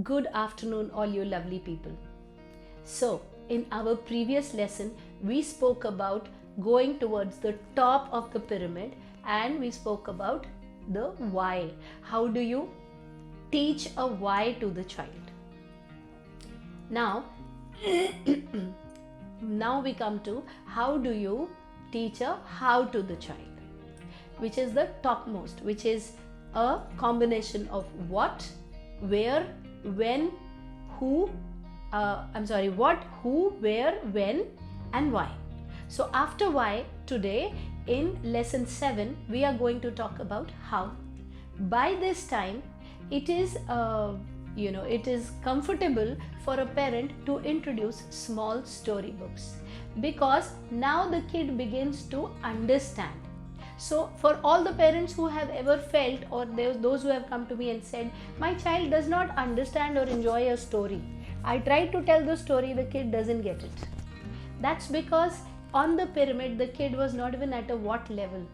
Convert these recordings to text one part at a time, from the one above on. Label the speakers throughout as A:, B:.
A: Good afternoon, all you lovely people. So, in our previous lesson, we spoke about going towards the top of the pyramid and we spoke about the why. How do you teach a why to the child? Now, now we come to how do you teach a how to the child, which is the topmost, which is a combination of what, where, when, who, what, who, where, when, and why. So after why, today in lesson 7, we are going to talk about how. By this time, it is it is comfortable for a parent to introduce small storybooks, because now the kid begins to understand. So for all the parents who have ever felt, or those who have come to me and said, my child does not understand or enjoy a story, I try to tell the story, the kid doesn't get it. That's because on the pyramid the kid was not even at a what level.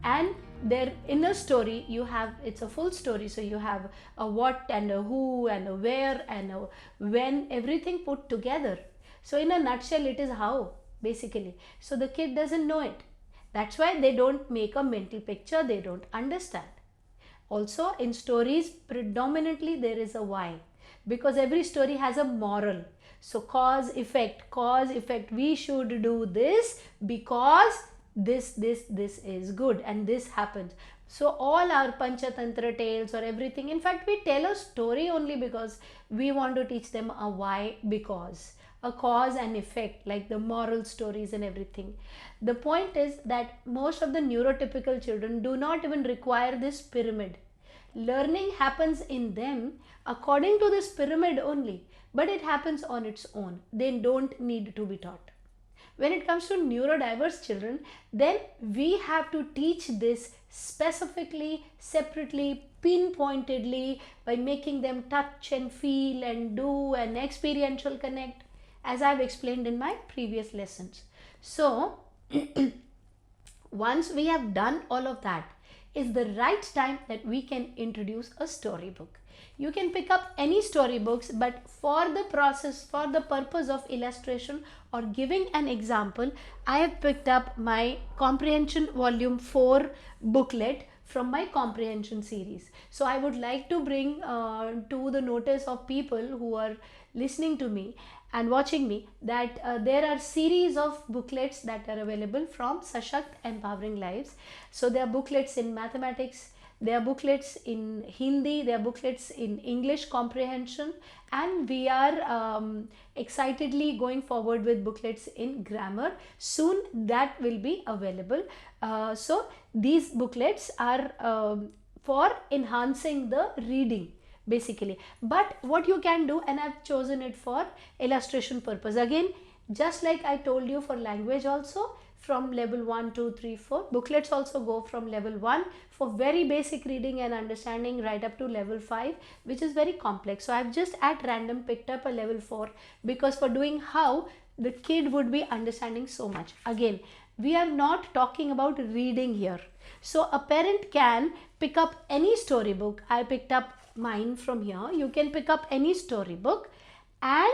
A: And there in a story you have, it's a full story, so you have a what and a who and a where and a when, everything put together. So in a nutshell it is how, basically. So the kid doesn't know it. That's why they don't make a mental picture, they don't understand. Also in stories, predominantly there is a why, because every story has a moral. So cause, effect, we should do this because this is good and this happens. So all our Panchatantra tales or everything, in fact we tell a story only because we want to teach them a why, because a cause and effect, like the moral stories and everything. The point is that most of the neurotypical children do not even require this pyramid. Learning happens in them according to this pyramid only, but it happens on its own. They don't need to be taught. When it comes to neurodiverse children, then we have to teach this specifically, separately, pinpointedly, by making them touch and feel and do an experiential connect, as I've explained in my previous lessons. So once we have done all of that, is the right time that we can introduce a storybook. You can pick up any storybooks, but for the process, for the purpose of illustration or giving an example, I have picked up my Comprehension Volume 4 booklet from my comprehension series. So I would like to bring to the notice of people who are listening to me and watching me that there are series of booklets that are available from Sashakt Empowering Lives. So there are booklets in mathematics, there are booklets in Hindi, there are booklets in English comprehension, and we are excitedly going forward with booklets in grammar. Soon that will be available. So these booklets are for enhancing the reading, basically. But what you can do, and I've chosen it for illustration purpose, again just like I told you for language also, from level 1, 2, 3, 4, booklets also go from level 1 for very basic reading and understanding right up to level 5, which is very complex. So I've just at random picked up a level 4, because for doing how, the kid would be understanding so much. Again, we are not talking about reading here. So a parent can pick up any storybook. I picked up mine from here. You can pick up any storybook and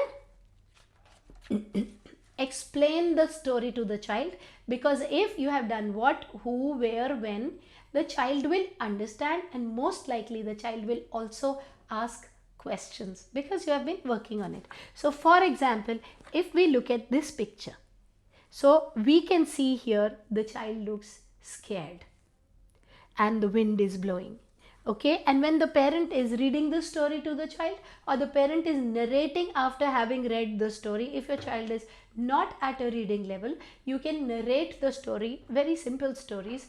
A: explain the story to the child, because if you have done what, who, where, when, the child will understand, and most likely the child will also ask questions because you have been working on it. So for example, if we look at this picture, so we can see here the child looks scared and the wind is blowing. Okay, and when the parent is reading the story to the child, or the parent is narrating after having read the story, if your child is not at a reading level, you can narrate the story, very simple stories,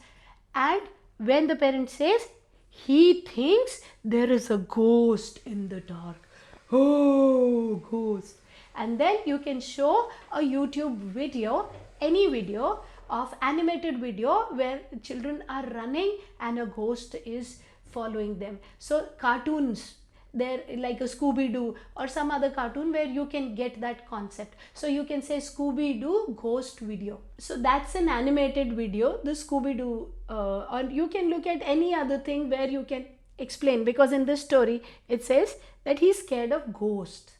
A: and when the parent says, he thinks there is a ghost in the dark, oh, ghost, and then you can show a YouTube video, any video of animated video where children are running and a ghost is following them. So cartoons, they're like a Scooby-Doo or some other cartoon where you can get that concept. So you can say Scooby-Doo ghost video. So that's an animated video, the Scooby-Doo, or you can look at any other thing where you can explain, because in this story it says that he's scared of ghosts.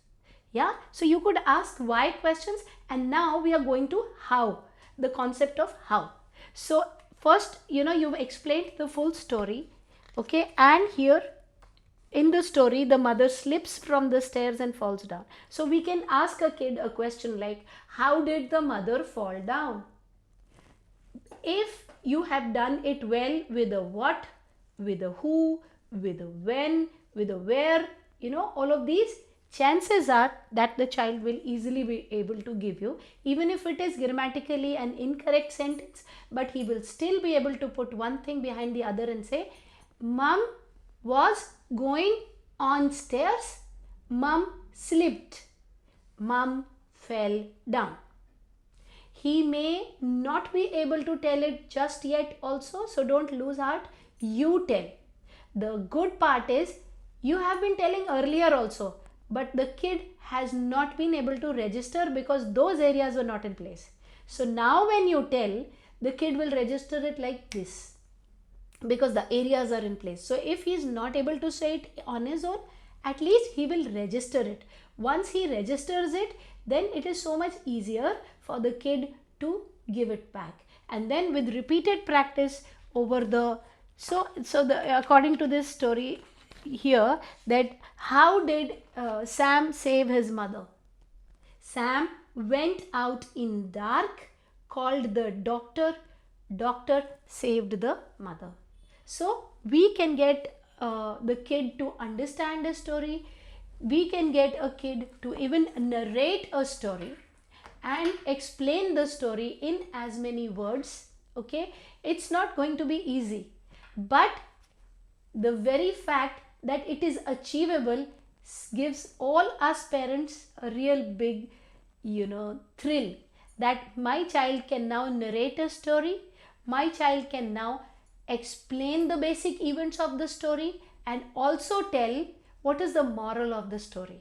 A: Yeah, so you could ask why questions, and now we are going to how, the concept of how. So first, you've explained the full story, okay, and here in the story the mother slips from the stairs and falls down. So we can ask a kid a question like, how did the mother fall down? If you have done it well with a what, with a who, with a when, with a where, all of these, chances are that the child will easily be able to give you, even if it is grammatically an incorrect sentence, but he will still be able to put one thing behind the other and say, Mom was going on stairs, Mom slipped, Mom fell down. He may not be able to tell it just yet also, so don't lose heart. You tell. The good part is you have been telling earlier also, but the kid has not been able to register because those areas were not in place. So now when you tell, the kid will register it like this because the areas are in place. So if he is not able to say it on his own, at least he will register it. Once he registers it, then it is so much easier for the kid to give it back. And then with repeated practice over the according to this story here, that how did Sam save his mother? Sam went out in dark, called the doctor, doctor saved the mother. So we can get the kid to understand a story, we can get a kid to even narrate a story and explain the story in as many words. Okay, it's not going to be easy, but the very fact that it is achievable gives all us parents a real big thrill, that my child can now narrate a story, my child can now explain the basic events of the story and also tell what is the moral of the story.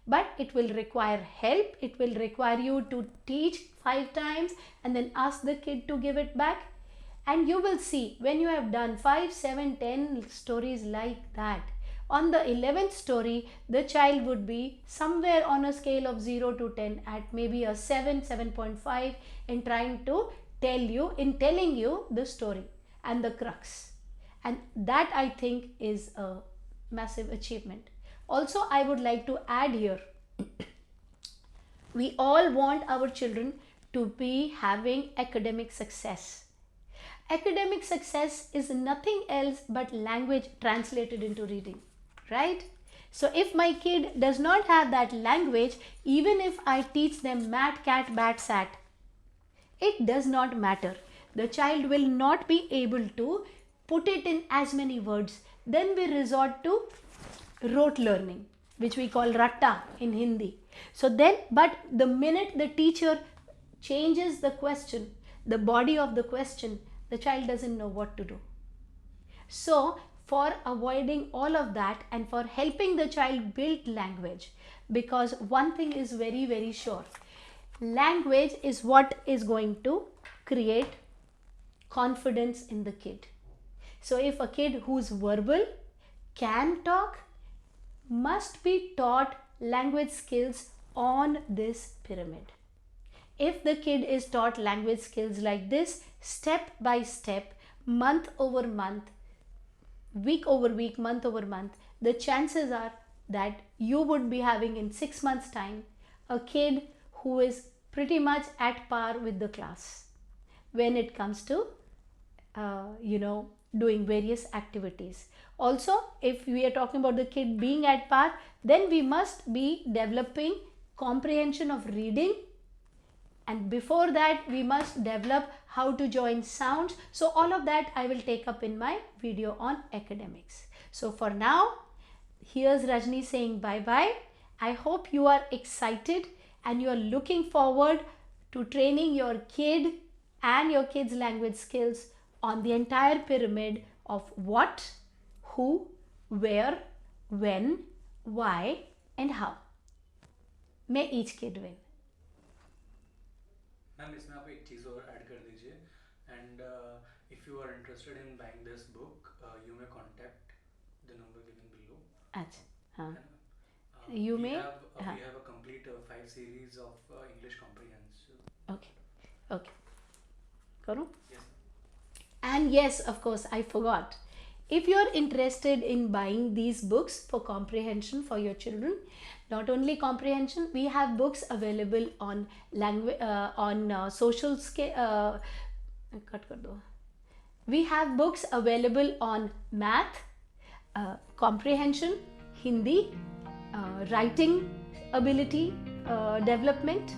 A: But it will require help, it will require you to teach 5 times and then ask the kid to give it back. And you will see, when you have done 5, 7, 10 stories like that, on the 11th story the child would be somewhere on a scale of 0 to 10 at maybe a 7, 7.5 in trying to telling you the story and the crux. And that, I think, is a massive achievement. Also, I would like to add here, we all want our children to be having academic success. Academic success is nothing else but language translated into reading, right? So if my kid does not have that language, even if I teach them mat, cat, bat, sat, it does not matter. The child will not be able to put it in as many words. Then we resort to rote learning, which we call ratta in Hindi. So then, but the minute the teacher changes the question, the body of the question, the child doesn't know what to do. So for avoiding all of that and for helping the child build language, because one thing is very, very sure, language is what is going to create confidence in the kid. So if a kid who's verbal, can talk, must be taught language skills on this pyramid. If the kid is taught language skills like this, step by step, month over month, week over week, month over month, the chances are that you would be having in 6 months time a kid who is pretty much at par with the class when it comes to doing various activities. Also, if we are talking about the kid being at par, then we must be developing comprehension of reading, and before that we must develop how to join sounds. So all of that I will take up in my video on academics. So for now, here's Rajni saying bye bye. I hope you are excited and you are looking forward to training your kid and your kids' language skills on the entire pyramid of what, who, where, when, why and how. May each kid win.
B: Ma'am इसमें आप एक चीज़ और add कर दीजिए, and if you are interested in buying this book you may contact
A: अच्छा, हाँ,
B: है ना?
A: you
B: we
A: may,
B: have
A: हाँ,
B: we have a complete 5 series of English comprehension.
A: okay, okay, करूँ?
B: Yes, ma'am.
A: And yes, of course, I forgot. If you're interested in buying these books for comprehension for your children, not only comprehension, we have books available on language, on social scale. Cut kar do. We have books available on math, comprehension, Hindi, writing ability development,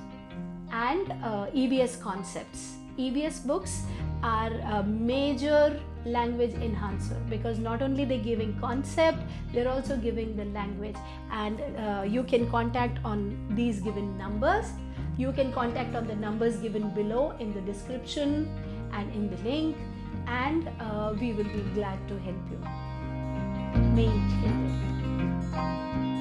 A: and EVS concepts. EVS books are a major language enhancer because not only they're giving concept, they're also giving the language. And you can contact on these given numbers. You can contact on the numbers given below in the description and in the link, and we will be glad to help you. May it help you.